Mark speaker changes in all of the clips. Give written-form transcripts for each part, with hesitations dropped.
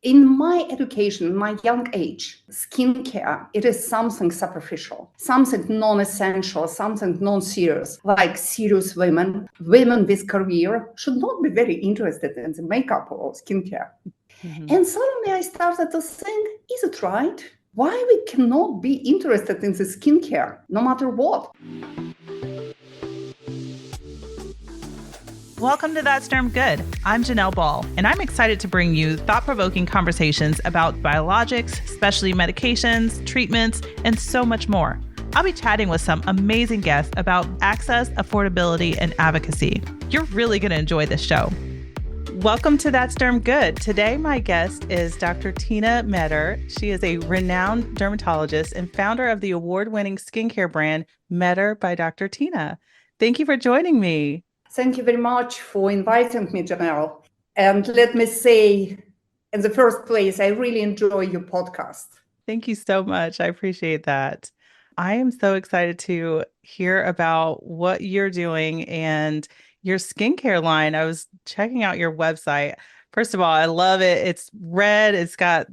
Speaker 1: In my education, in my young age, skincare, it is something superficial, something non-essential, something non-serious, like serious women, women with career should not be very interested in the makeup or skincare. And suddenly I started to think, is it right? Why we cannot be interested in the skincare, no matter what?
Speaker 2: Welcome to That's Term Good. I'm Janelle Ball, and I'm excited to bring you thought-provoking conversations about biologics, specialty medications, treatments, and so much more. I'll be chatting with some amazing guests about access, affordability, and advocacy. You're really going to enjoy this show. Welcome to That's Term Good. Today, my guest is Dr. Tiina Meder. She is a renowned dermatologist and founder of the award-winning skincare brand Meder by Dr. Tiina. Thank you for joining me.
Speaker 1: Thank you very much for inviting me, Janelle. And let me say, in the first place, I really enjoy your podcast.
Speaker 2: Thank you so much. I appreciate that. I am so excited to hear about what you're doing and your skincare line. I was checking out your website. First of all, I love it. It's red. It's got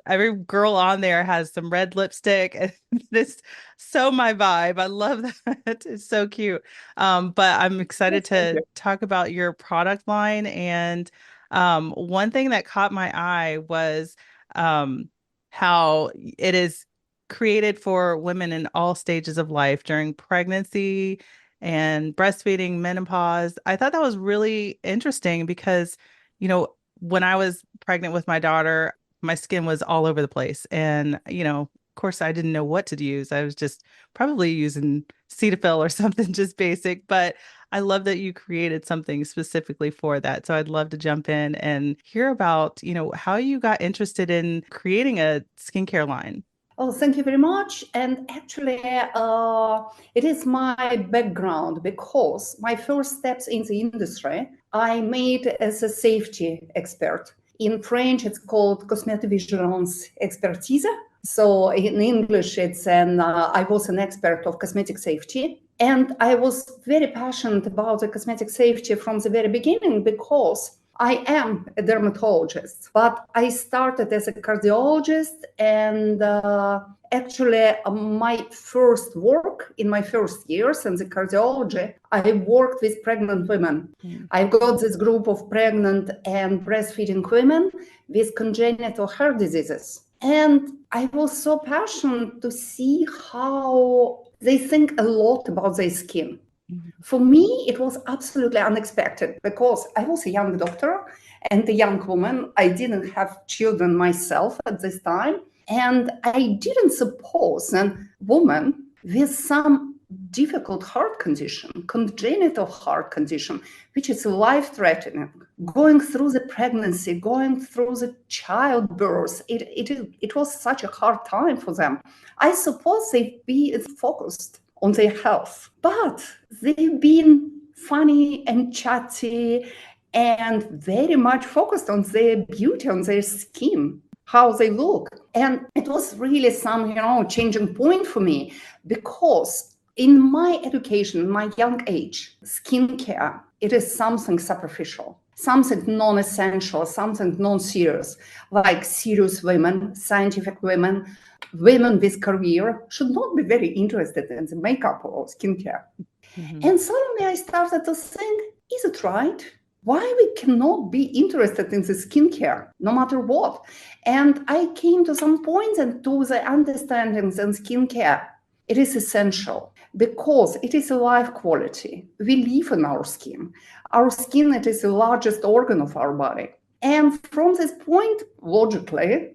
Speaker 2: every girl on there has some red lipstick. It's so my vibe. I love that. It's so cute. But I'm excited to talk about your product line. And one thing that caught my eye was how it is created for women in all stages of life during pregnancy and breastfeeding, menopause. I thought that was really interesting because, when I was pregnant with my daughter, my skin was all over the place. And, of course, I didn't know what to use. I was just probably using Cetaphil or something just basic. But I love that you created something specifically for that. So I'd love to jump in and hear about, how you got interested in creating a skincare line.
Speaker 1: Oh, thank you very much. And actually, it is my background because my first steps in the industry, I made as a safety expert. In French, it's called cosmétovigilance expertise. So in English, I was an expert of cosmetic safety. And I was very passionate about the cosmetic safety from the very beginning because I am a dermatologist, but I started as a cardiologist, and actually my first work in my first years in the cardiology, I worked with pregnant women. I got this group of pregnant and breastfeeding women with congenital heart diseases. And I was so passionate to see how they think a lot about their skin. For me, it was absolutely unexpected because I was a young doctor and a young woman. I didn't have children myself at this time. And I didn't suppose a woman with some difficult heart condition, congenital heart condition, which is life-threatening, going through the pregnancy, going through the childbirth, it was such a hard time for them. I suppose they'd be focused on their health, but they've been funny and chatty and very much focused on their beauty, on their skin, how they look. And it was really some, changing point for me because in my education, in my young age, skincare, it is something superficial, something non-essential, something non-serious, like serious women, scientific women, women with career should not be very interested in the makeup or skincare. And suddenly I started to think, is it right? Why we cannot be interested in the skincare, no matter what? And I came to some points and to the understandings in skincare. It is essential because it is a life quality. We live in our skin. Our skin, it is the largest organ of our body. And from this point, logically,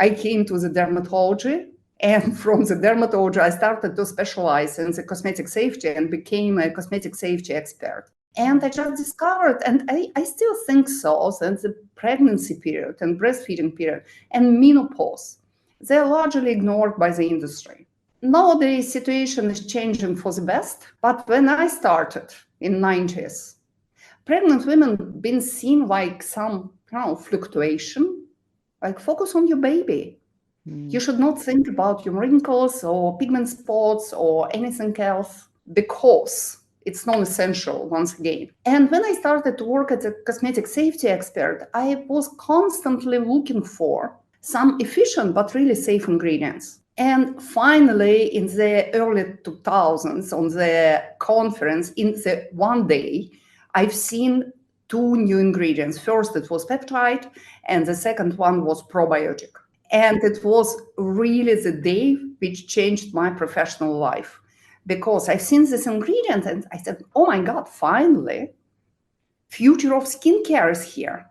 Speaker 1: I came to the dermatology, and from the dermatology, I started to specialize in the cosmetic safety and became a cosmetic safety expert. And I just discovered, and I still think so, that the pregnancy period and breastfeeding period and menopause, they're largely ignored by the industry. Now the situation is changing for the best, but when I started in 90s, pregnant women been seen like some fluctuation, like focus on your baby. You should not think about your wrinkles or pigment spots or anything else because It's non-essential once again. And when I started to work as a cosmetic safety expert, I was constantly looking for some efficient but really safe ingredients. And finally, in the early 2000s, on the conference, in the one day, I've seen two new ingredients. First, it was peptide, and the second one was probiotic. And it was really the day which changed my professional life, because I've seen this ingredient and I said, oh my God, finally, future of skincare is here.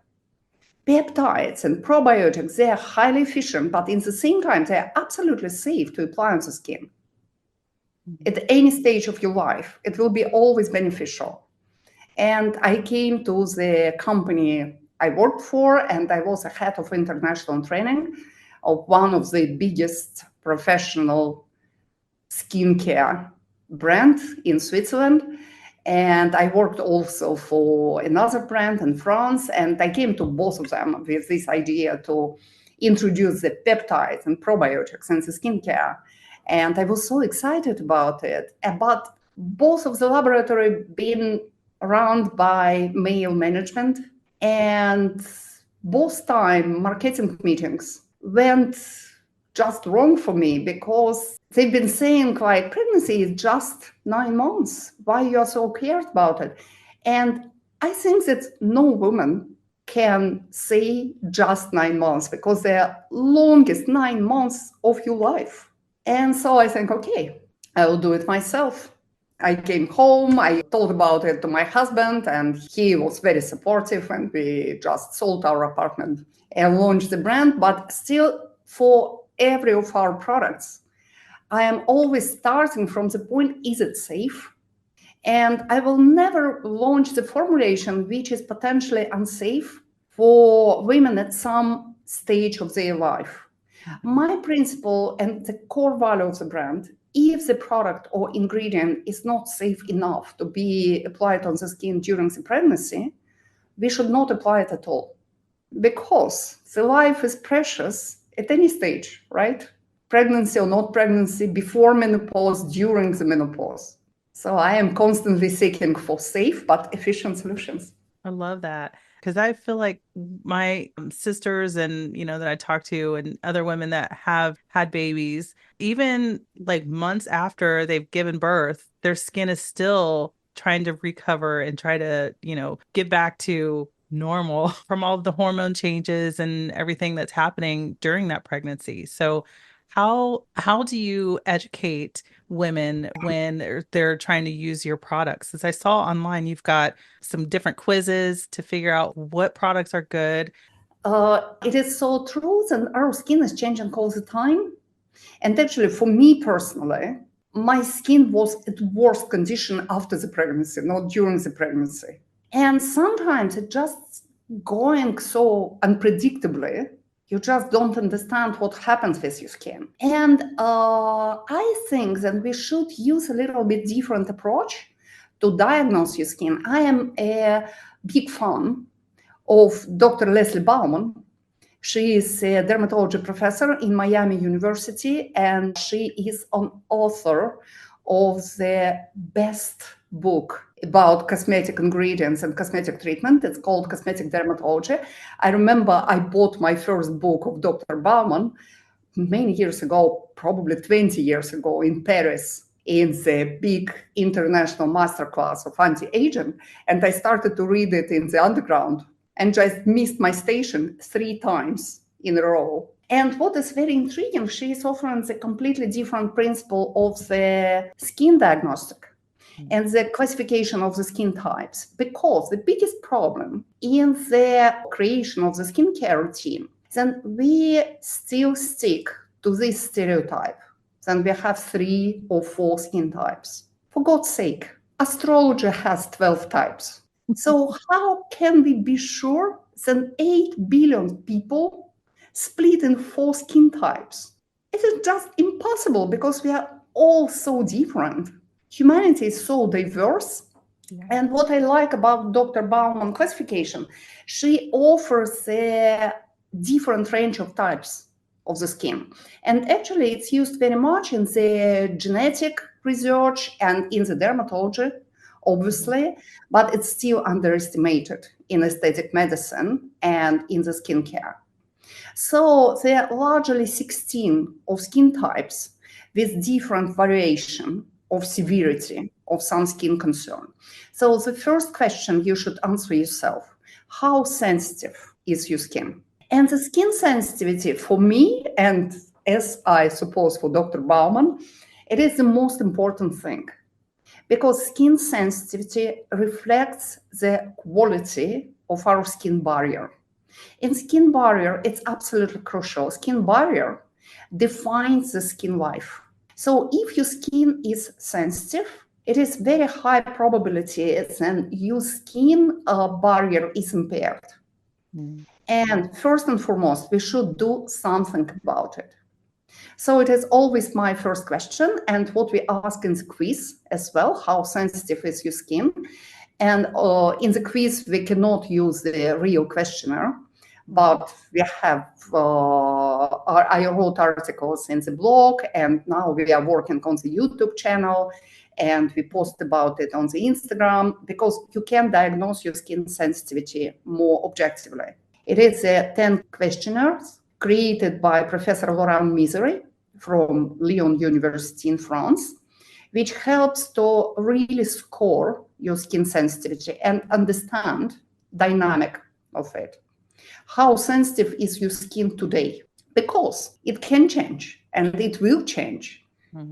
Speaker 1: Peptides and probiotics, they are highly efficient, but in the same time, they are absolutely safe to apply on the skin. At any stage of your life, it will be always beneficial. And I came to the company I worked for, and I was a head of international training of one of the biggest professional skincare brand in Switzerland. And I worked also for another brand in France. And I came to both of them with this idea to introduce the peptides and probiotics in the skincare. And I was so excited about it. But both of the laboratory being run by male management, and both time marketing meetings went just wrong for me, because they've been saying like pregnancy is just 9 months. Why you are so cared about it? And I think that no woman can say just 9 months, because they're longest 9 months of your life. And so I think, okay, I will do it myself. I came home, I told about it to my husband, and he was very supportive, and we just sold our apartment and launched the brand. But still, for every of our products, I am always starting from the point, is it safe? And I will never launch the formulation which is potentially unsafe for women at some stage of their life. My principle and the core value of the brand, if the product or ingredient is not safe enough to be applied on the skin during the pregnancy, we should not apply it at all. Because the life is precious at any stage, right? Pregnancy or not pregnancy, before menopause, during the menopause. So I am constantly seeking for safe but efficient solutions.
Speaker 2: I love that, because I feel like my sisters and, that I talk to and other women that have had babies, even like months after they've given birth, their skin is still trying to recover and try to, get back to normal from all of the hormone changes and everything that's happening during that pregnancy. So how do you educate women when they're trying to use your products? As I saw online, you've got some different quizzes to figure out what products are good.
Speaker 1: It is so true that our skin is changing all the time. And actually, for me personally, my skin was at worst condition after the pregnancy, not during the pregnancy. And sometimes it just going so unpredictably, you just don't understand what happens with your skin. And I think that we should use a little bit different approach to diagnose your skin. I am a big fan of Dr. Leslie Bauman. She is a dermatology professor in Miami University, and she is an author of the best book about cosmetic ingredients and cosmetic treatment. It's called Cosmetic Dermatology. I remember I bought my first book of Dr. Bauman many years ago, probably 20 years ago, in Paris, in the big international masterclass of anti-aging. And I started to read it in the underground and just missed my station 3 times in a row. And what is very intriguing, she is offering the completely different principle of the skin diagnostic and the classification of the skin types. Because the biggest problem in the creation of the skincare routine, then we still stick to this stereotype. Then we have 3 or 4 skin types. For God's sake, astrology has 12 types. So how can we be sure that 8 billion people split in 4 skin types? It is just impossible, because we are all so different. Humanity is so diverse. Yeah. And what I like about Dr. Bauman classification, she offers a different range of types of the skin. And actually, it's used very much in the genetic research and in the dermatology obviously, but it's still underestimated in aesthetic medicine and in the skincare. So there are largely 16 of skin types with different variation of severity of some skin concern. So the first question you should answer yourself, how sensitive is your skin? And the skin sensitivity for me, and as I suppose for Dr. Bauman, it is the most important thing, because skin sensitivity reflects the quality of our skin barrier. In skin barrier, it's absolutely crucial. Skin barrier defines the skin life. So if your skin is sensitive, it is very high probability that your skin barrier is impaired. And first and foremost, we should do something about it. So it is always my first question, and what we ask in the quiz as well, how sensitive is your skin? And in the quiz, we cannot use the real questionnaire, but we have, I wrote articles in the blog, and now we are working on the YouTube channel, and we post about it on the Instagram, because you can diagnose your skin sensitivity more objectively. It is a 10 questionnaires created by Professor Laurent Misery from Lyon University in France, which helps to really score your skin sensitivity and understand dynamic of it. How sensitive is your skin today? Because it can change and it will change.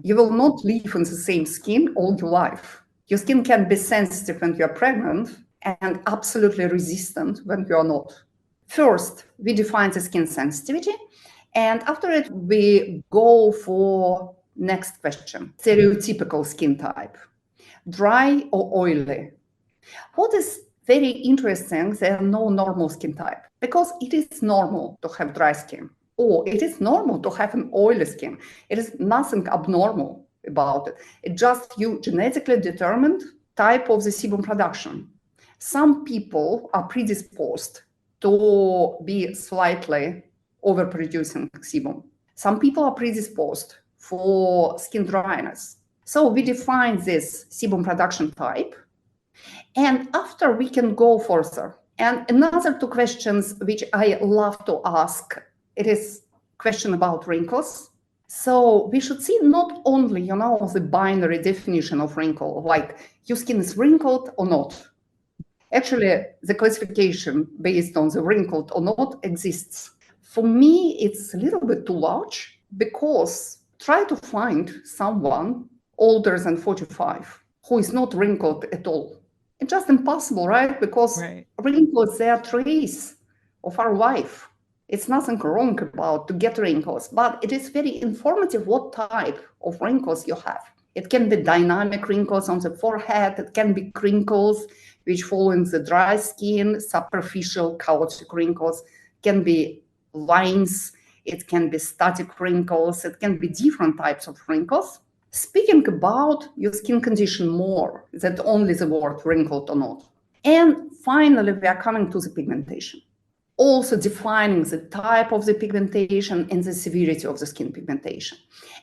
Speaker 1: You will not live in the same skin all your life. Your skin can be sensitive when you are pregnant and absolutely resistant when you are not. First, we define the skin sensitivity, and after it, we go for next question, stereotypical skin type, dry or oily. What is very interesting, there are no normal skin type, because it is normal to have dry skin, or it is normal to have an oily skin. It is nothing abnormal about it. It's just you genetically determined type of the sebum production. Some people are predisposed to be slightly overproducing sebum. Some people are predisposed for skin dryness. So we define this sebum production type, and after we can go further. And another two questions which I love to ask, it is question about wrinkles. So we should see not only, the binary definition of wrinkle, like your skin is wrinkled or not. Actually, the classification based on the wrinkled or not exists. For me, it's a little bit too large, because try to find someone older than 45 who is not wrinkled at all. It's just impossible, right? Because wrinkles, they are trace of our life. It's nothing wrong about to get wrinkles, but it is very informative what type of wrinkles you have. It can be dynamic wrinkles on the forehead. It can be crinkles which fall in the dry skin, superficial chaotic wrinkles, can be lines, it can be static wrinkles, it can be different types of wrinkles. Speaking about your skin condition more than only the word wrinkled or not. And finally, we are coming to the pigmentation. Also defining the type of the pigmentation and the severity of the skin pigmentation.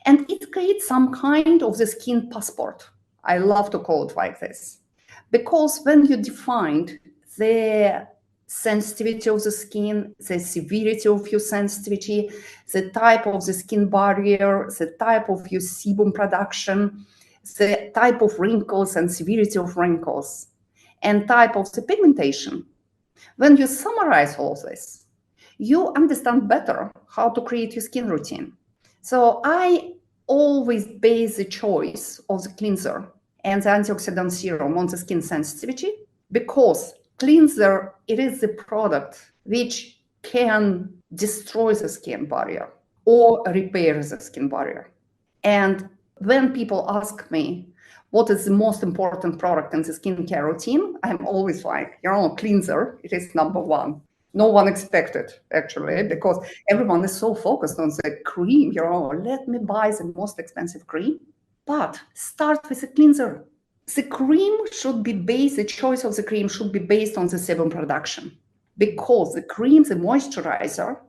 Speaker 1: And it creates some kind of the skin passport. I love to call it like this. Because when you define the sensitivity of the skin, the severity of your sensitivity, the type of the skin barrier, the type of your sebum production, the type of wrinkles and severity of wrinkles, and type of the pigmentation, when you summarize all this, you understand better how to create your skin routine. So I always base the choice of the cleanser and the antioxidant serum on the skin sensitivity, because cleanser, it is the product which can destroy the skin barrier or repair the skin barrier. And when people ask me what is the most important product in the skincare routine, I'm always like, cleanser, it is number one. No one expected, actually, because everyone is so focused on the cream, let me buy the most expensive cream. But start with a cleanser. The cream should be based, the choice of the cream should be based on the sebum production, because the cream, the moisturizer,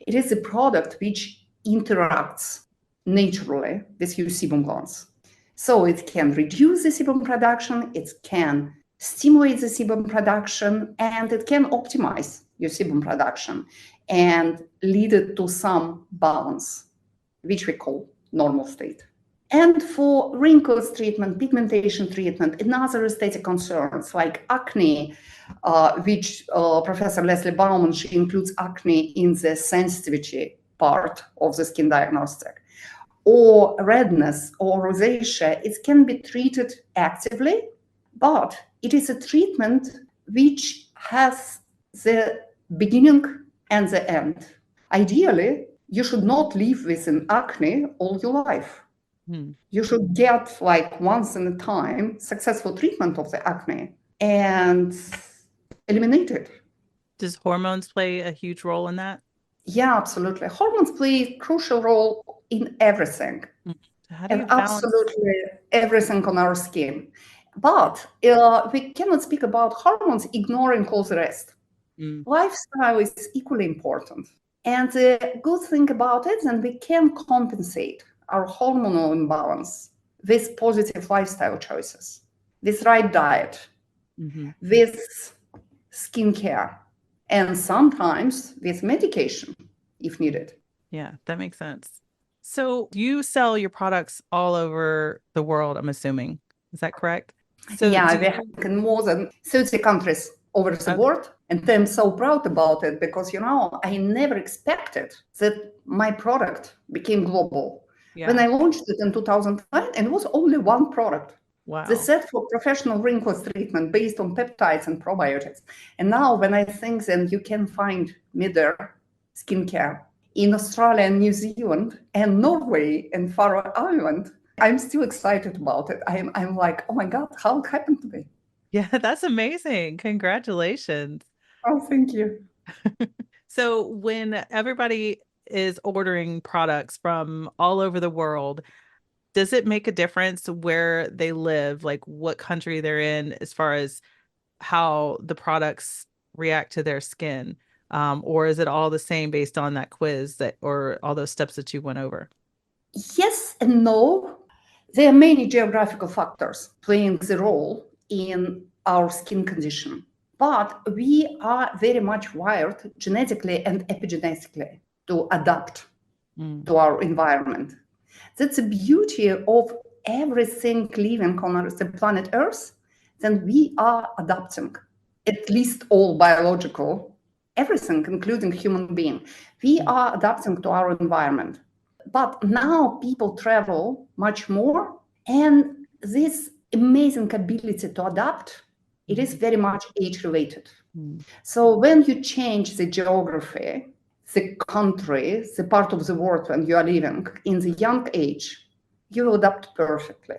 Speaker 1: it is a product which interacts naturally with your sebum glands. So it can reduce the sebum production, it can stimulate the sebum production, and it can optimize your sebum production and lead it to some balance, which we call normal state. And for wrinkles treatment, pigmentation treatment, and other aesthetic concerns like acne, which Professor Leslie Bauman, she includes acne in the sensitivity part of the skin diagnostic, or redness or rosacea, it can be treated actively, but it is a treatment which has the beginning and the end. Ideally, you should not live with an acne all your life. You should get like once in a time successful treatment of the acne and eliminate it.
Speaker 2: Does hormones play a huge role in that?
Speaker 1: Yeah, absolutely. Hormones play a crucial role in everything.
Speaker 2: How do you
Speaker 1: And
Speaker 2: balance?
Speaker 1: absolutely everything on our skin. But we cannot speak about hormones ignoring all the rest. Lifestyle is equally important. And the good thing about it, then we can compensate our hormonal imbalance with positive lifestyle choices, with right diet, with skincare, and sometimes with medication if needed.
Speaker 2: Yeah, that makes sense. So you sell your products all over the world, I'm assuming. Is that correct? So
Speaker 1: Yeah, we have in more than 30 countries over the world. And I'm so proud about it because, I never expected that my product became global. When I launched it in 2009, and it was only one product.
Speaker 2: Wow.
Speaker 1: The set for professional wrinkles treatment based on peptides and probiotics. And now when I think then you can find Meder skincare in Australia and New Zealand and Norway and Faroe Island, I'm still excited about it. I'm like, oh my God, how it happened to me?
Speaker 2: Yeah, that's amazing. Congratulations.
Speaker 1: Oh, thank you.
Speaker 2: So when everybody is ordering products from all over the world, does it make a difference where they live, like what country they're in, as far as how the products react to their skin? Or is it all the same based on that quiz or all those steps that you went over?
Speaker 1: Yes and no. There are many geographical factors playing the role in our skin condition, but we are very much wired genetically and epigenetically to adapt to our environment. That's the beauty of everything living on the planet Earth. Then we are adapting, at least all biological, everything, including human being. We are adapting to our environment. But now people travel much more, and this amazing ability to adapt, it is very much age related. So when you change the geography, the country, the part of the world when you are living in the young age, you will adapt perfectly.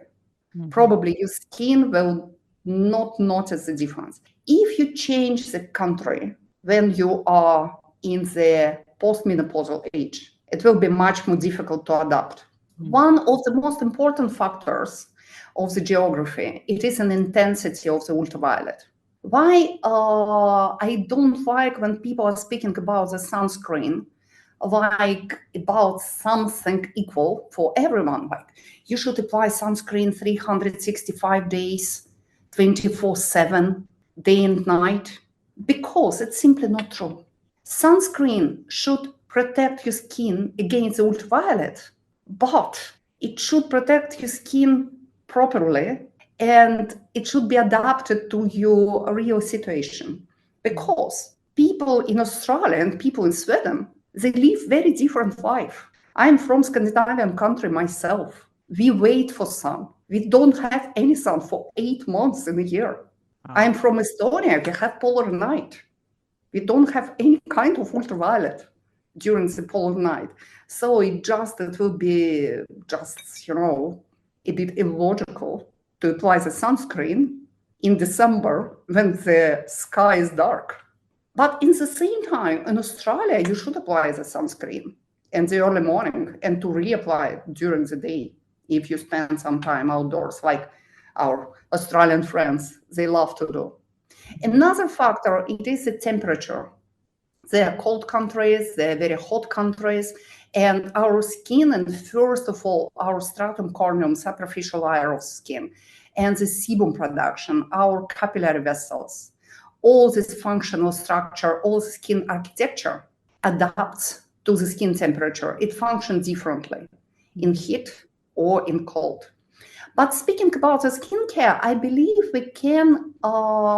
Speaker 1: Probably your skin will not notice the difference. If you change the country when you are in the postmenopausal age, it will be much more difficult to adapt. One of the most important factors of the geography, it is an intensity of the ultraviolet. Why I don't like when people are speaking about the sunscreen, like about something equal for everyone. Like you should apply sunscreen 365 days, 24/7, day and night, because it's simply not true. Sunscreen should protect your skin against the ultraviolet, but it should protect your skin properly and it should be adapted to your real situation. Because people in Australia and people in Sweden, they live very different life. I'm from Scandinavian country myself. We wait for sun. We don't have any sun for 8 months in a year. I'm from Estonia. We have polar night. We don't have any kind of ultraviolet during the polar night. So it will be just, a bit illogical to apply the sunscreen in December when the sky is dark. But in the same time, in Australia, you should apply the sunscreen in the early morning and to reapply it during the day if you spend some time outdoors, like our Australian friends, they love to do. Another factor, it is the temperature. There are cold countries, there are very hot countries, and our skin, and first of all, our stratum corneum, superficial layer of skin, and the sebum production, our capillary vessels, all this functional structure, all the skin architecture adapts to the skin temperature. It functions differently in heat or in cold. But speaking about the skincare, I believe we can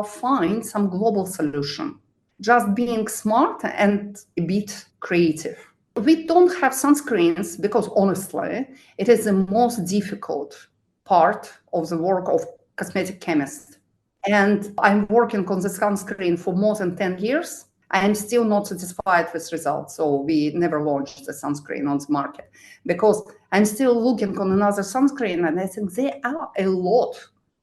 Speaker 1: find some global solution. Just being smart and a bit creative. We don't have sunscreens because honestly, it is the most difficult part of the work of cosmetic chemist. And I'm working on the sunscreen for more than 10 years. I am still not satisfied with results. So we never launched the sunscreen on the market because I'm still looking on another sunscreen. And I think there are a lot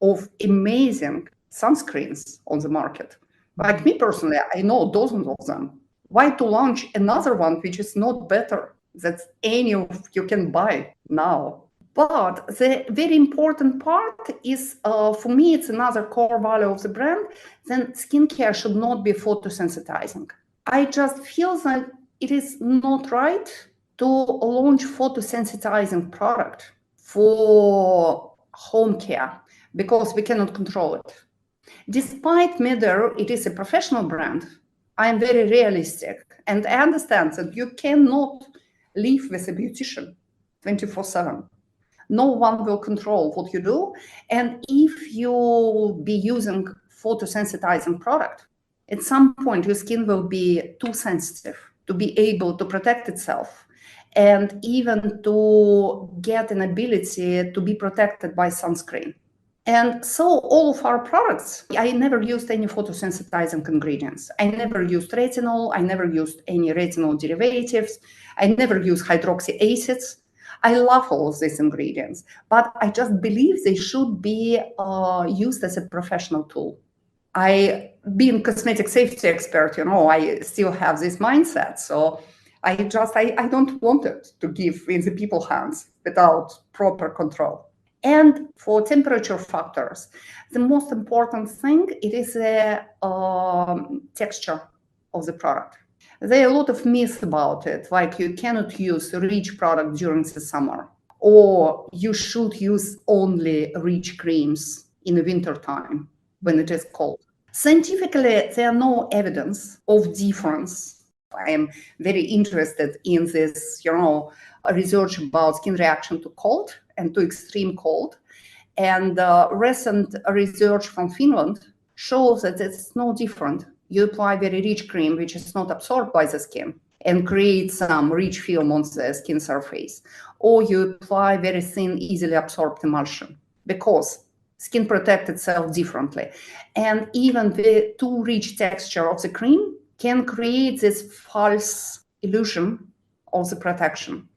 Speaker 1: of amazing sunscreens on the market. Like me personally, I know dozens of them. Why to launch another one which is not better than any of you can buy now? But the very important part is, for me, it's another core value of the brand. Then skincare should not be photosensitizing. I just feel that it is not right to launch photosensitizing product for home care because we cannot control it. Despite Meder, it is a professional brand. I am very realistic and I understand that you cannot live with a beautician 24/7. No one will control what you do. And if you will be using photosensitizing product, at some point your skin will be too sensitive to be able to protect itself and even to get an ability to be protected by sunscreen. And so all of our products, I never used any photosensitizing ingredients. I never used retinol. I never used any retinol derivatives. I never used hydroxy acids. I love all of these ingredients, but I just believe they should be used as a professional tool. I, being cosmetic safety expert, I still have this mindset. So I don't want it to give in the people's hands without proper control. And for temperature factors, the most important thing, it is the texture of the product. There are a lot of myths about it, like you cannot use rich product during the summer, or you should use only rich creams in the winter time when it is cold. Scientifically, there are no evidence of difference. I am very interested in this, research about skin reaction to cold and to extreme cold. And recent research from Finland shows that it's no different. You apply very rich cream, which is not absorbed by the skin, and create some rich film on the skin surface. Or you apply very thin, easily absorbed emulsion, because skin protects itself differently. And even the too rich texture of the cream can create this false illusion of the protection.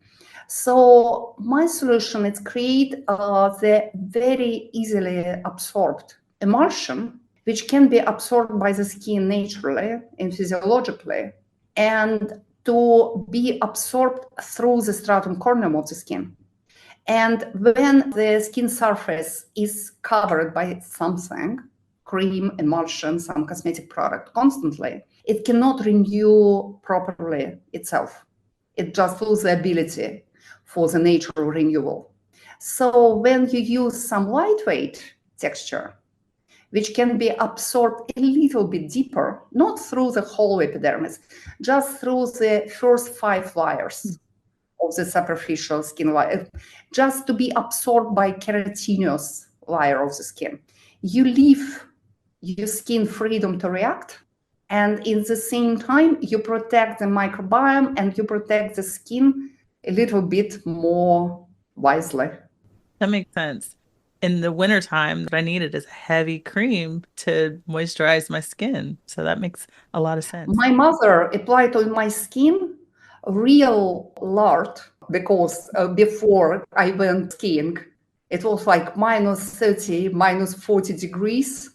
Speaker 1: So my solution is create the very easily absorbed emulsion, which can be absorbed by the skin naturally and physiologically, and to be absorbed through the stratum corneum of the skin. And when the skin surface is covered by something, cream, emulsion, some cosmetic product constantly, it cannot renew properly itself. It just loses the ability for the natural renewal. So when you use some lightweight texture, which can be absorbed a little bit deeper, not through the whole epidermis, just through the first 5 layers of the superficial skin layer, just to be absorbed by keratinous layer of the skin. You leave your skin freedom to react, and in the same time, you protect the microbiome and you protect the skin a little bit more wisely.
Speaker 2: That makes sense. In the wintertime, what I needed is a heavy cream to moisturize my skin. So that makes a lot of sense.
Speaker 1: My mother applied on my skin real lard because before I went skiing, it was like minus 30, minus 40 degrees.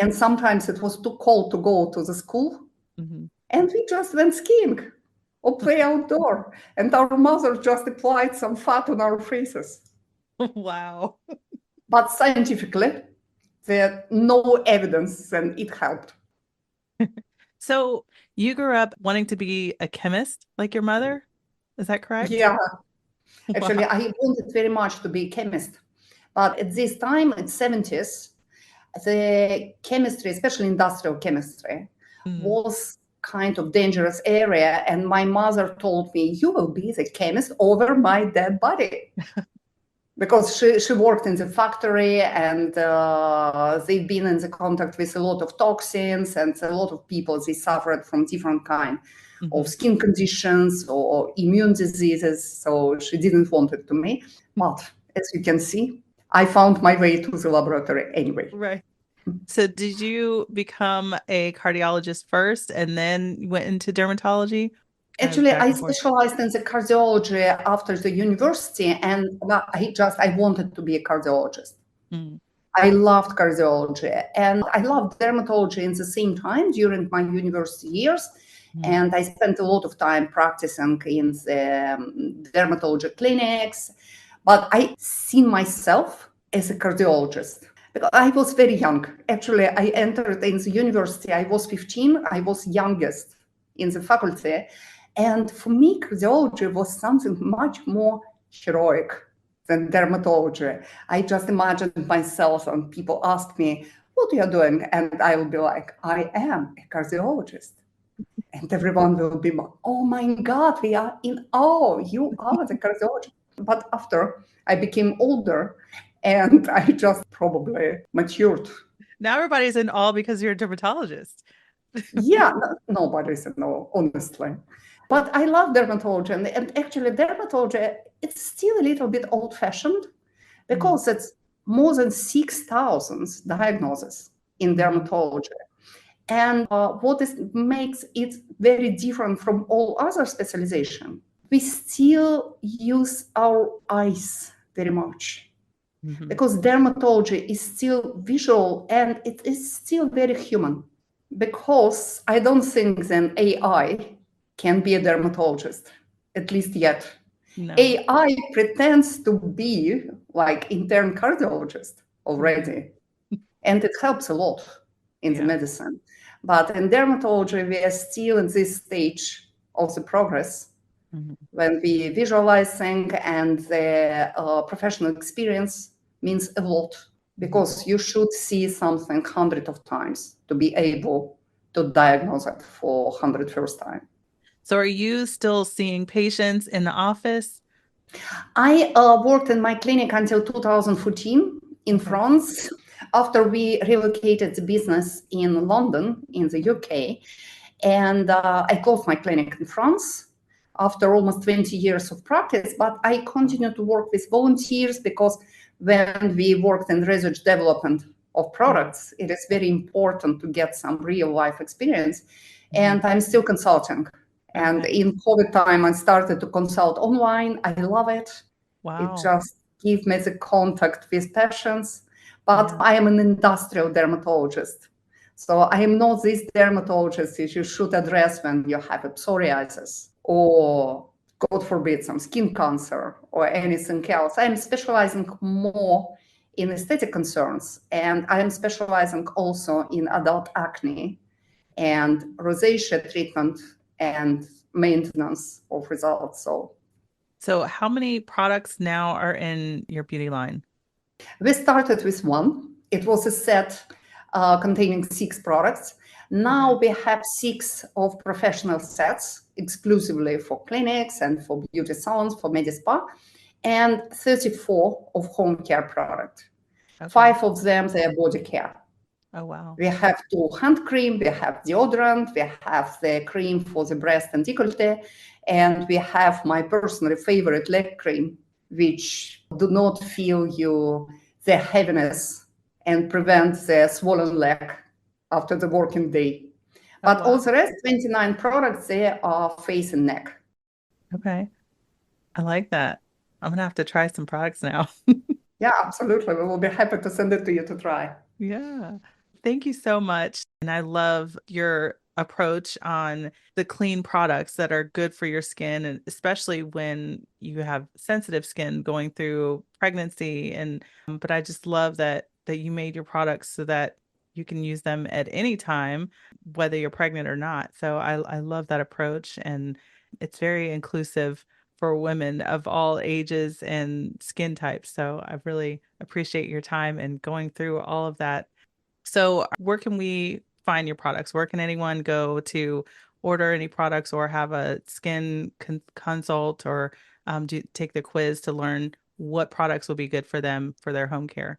Speaker 1: And sometimes it was too cold to go to the school.
Speaker 2: Mhm.
Speaker 1: And we just went skiing or play outdoor. And our mother just applied some fat on our faces.
Speaker 2: Wow.
Speaker 1: But scientifically, there no evidence and it helped.
Speaker 2: So you grew up wanting to be a chemist like your mother? Is that correct?
Speaker 1: Yeah, actually,
Speaker 2: Wow.
Speaker 1: I wanted very much to be a chemist. But at this time, in 70s, the chemistry, especially industrial chemistry,
Speaker 2: Mm,
Speaker 1: was kind of dangerous area. And my mother told me, you will be the chemist over my dead body. Because she worked in the factory and they've been in the contact with a lot of toxins and a lot of people, they suffered from different kind of
Speaker 2: mhm.
Speaker 1: skin conditions or immune diseases. So she didn't want it to me. But as you can see, I found my way to the laboratory anyway.
Speaker 2: Right. So did you become a cardiologist first and then you went into dermatology? Kind of
Speaker 1: Actually,
Speaker 2: back
Speaker 1: I
Speaker 2: and forth.
Speaker 1: specialized in the cardiology after the university, and I wanted to be a cardiologist.
Speaker 2: Mm,
Speaker 1: I loved cardiology and I loved dermatology in the same time during my university years.
Speaker 2: mm,
Speaker 1: And I spent a lot of time practicing in the dermatology clinics. But I see myself as a cardiologist because I was very young. Actually, I entered in the university, I was 15, I was youngest in the faculty. And for me, cardiology was something much more heroic than dermatology. I just imagined myself, and people ask me, what are you doing? And I will be like, I am a cardiologist. And everyone will be, oh my God, we are in awe. You are the cardiologist. But after I became older and I just probably matured.
Speaker 2: Now everybody's in awe because you're a dermatologist.
Speaker 1: Yeah, nobody's no, honestly. But I love dermatology. And actually, dermatology, it's still a little bit old fashioned
Speaker 2: Mm,
Speaker 1: because it's more than 6,000 diagnoses in
Speaker 2: mhm.
Speaker 1: dermatology. And makes it very different from all other specialization. We still use our eyes very much
Speaker 2: Mhm.
Speaker 1: because dermatology is still visual and it is still very human. Because I don't think then AI can be a dermatologist, at least yet.
Speaker 2: No.
Speaker 1: AI pretends to be like intern cardiologist
Speaker 2: Mhm.
Speaker 1: already, and it helps a lot in the
Speaker 2: Yeah.
Speaker 1: medicine. But in dermatology, we are still in this stage of the progress
Speaker 2: Mhm.
Speaker 1: when we visualizing and the professional experience means a lot
Speaker 2: Mhm.
Speaker 1: because you should see something hundred of times to be able to diagnose it for 101st time.
Speaker 2: So are you still seeing patients in the office?
Speaker 1: I worked in my clinic until 2014 in
Speaker 2: Okay.
Speaker 1: France. After we relocated the business in London, in the UK, and I closed my clinic in France after almost 20 years of practice. But I
Speaker 2: Wow.
Speaker 1: continued to work with volunteers because when we worked in research development of
Speaker 2: Mhm.
Speaker 1: products, it is very important to get some real life experience.
Speaker 2: Mhm.
Speaker 1: And I'm still consulting. And
Speaker 2: Okay.
Speaker 1: in COVID time, I started to consult online. I love it. It
Speaker 2: Wow.
Speaker 1: just gives me the contact with patients. But
Speaker 2: Yeah.
Speaker 1: I am an industrial dermatologist. So I am not this dermatologist that you should address when you have a psoriasis or, God forbid, some skin cancer or anything else. I am specializing more in aesthetic concerns, and I am specializing also in adult acne and rosacea treatment and maintenance of results. So
Speaker 2: So how many products now are in your beauty line?
Speaker 1: we started with one. It was a set containing 6 products.
Speaker 2: Okay.
Speaker 1: Now we have 6 of professional sets exclusively for clinics and for beauty salons, for med spa, and 34 of home care products.
Speaker 2: Okay.
Speaker 1: 5 of them, they are body care.
Speaker 2: Oh, wow.
Speaker 1: We have 2 hand cream, we have deodorant, we have the cream for the breast and décolleté, and we have my personally favorite leg cream, which do not feel you the heaviness and prevent the swollen leg after the working day.
Speaker 2: Oh,
Speaker 1: But all
Speaker 2: wow.
Speaker 1: the rest, 29 products, they are face and neck.
Speaker 2: Okay. I like that. I'm gonna have to try some products now.
Speaker 1: Yeah, absolutely. We will be happy to send it to you to try.
Speaker 2: Yeah. Thank you so much. And I love your approach on the clean products that are good for your skin, and especially when you have sensitive skin going through pregnancy. And but I just love that you made your products so that you can use them at any time, whether you're pregnant or not. So I love that approach. And it's very inclusive for women of all ages and skin types. So I really appreciate your time and going through all of that. So where can we find your products? Where can anyone go to order any products or have a skin consult or take the quiz to learn what products will be good for them for their home care?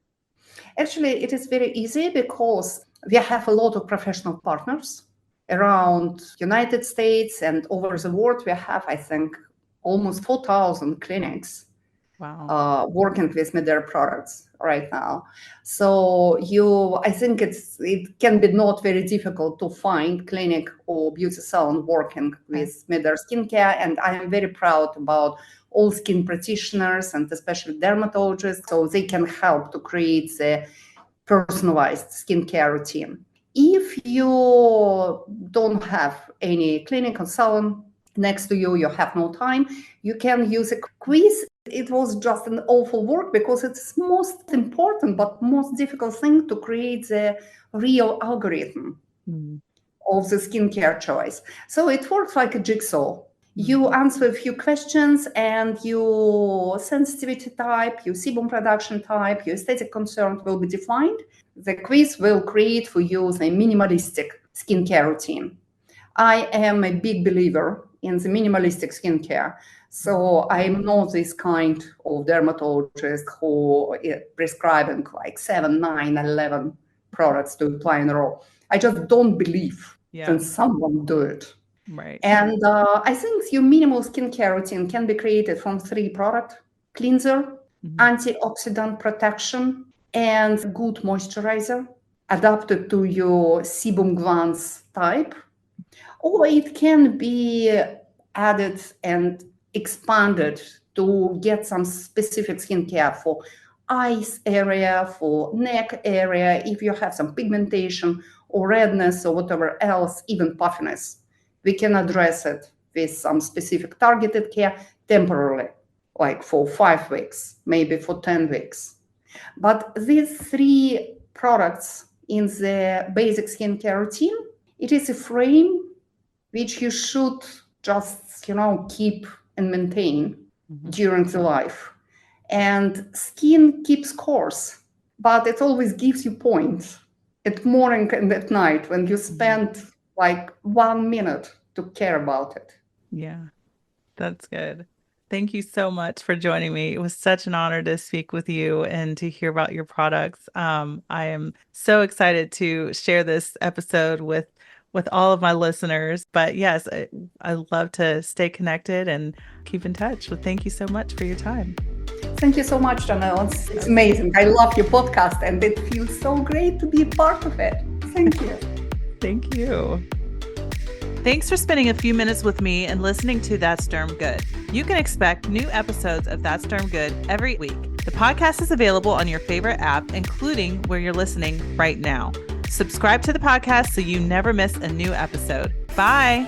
Speaker 1: Actually, it is very easy because we have a lot of professional partners around United States and over the world. We have, I think, almost 4,000 clinics
Speaker 2: Wow.
Speaker 1: working with Meder products right now. So I think it can be not very difficult to find clinic or beauty salon working
Speaker 2: Okay.
Speaker 1: with Meder skincare. And I am very proud about all skin practitioners and especially dermatologists, so they can help to create the personalized skincare routine. If you don't have any clinic or salon next to you, you have no time, you can use a quiz. It was just an awful work because it's most important but most difficult thing to create the real algorithm of the skincare choice. So it works like a jigsaw. You answer a few questions and your sensitivity type, your sebum production type, your aesthetic concern will be defined. The quiz will create for you the minimalistic skincare routine. I am a big believer in the minimalistic skincare. So I'm not this kind of dermatologist who is prescribing like 7, 9, 11 products to apply in a row. I just don't believe when
Speaker 2: Yeah.
Speaker 1: someone do it.
Speaker 2: Right.
Speaker 1: And I think your minimal skincare routine can be created from 3 products: cleanser, antioxidant protection, and good moisturizer adapted to your sebum glands type. Or it can be added and expanded to get some specific skincare for eyes area, for neck area, if you have some pigmentation or redness or whatever else, even puffiness. We can address it with some specific targeted care temporarily, like for 5 weeks, maybe for 10 weeks. But these 3 products in the basic skincare routine, it is a frame which you should just, keep and maintain during the life. And skin keeps course, but it always gives you points at morning and at night when you spend like 1 minute to care about it.
Speaker 2: Yeah, that's good. Thank you so much for joining me. It was such an honor to speak with you and to hear about your products. I am so excited to share this episode with all of my listeners. But yes, I love to stay connected and keep in touch. Well, thank you so much for your time.
Speaker 1: Thank you so much, Janelle. It's amazing. I love your podcast and it feels so great to be a part of it. Thank you.
Speaker 2: Thank you. Thanks for spending a few minutes with me and listening to That's Derm Good. You can expect new episodes of That's Derm Good every week. The podcast is available on your favorite app, including where you're listening right now. Subscribe to the podcast so you never miss a new episode. Bye.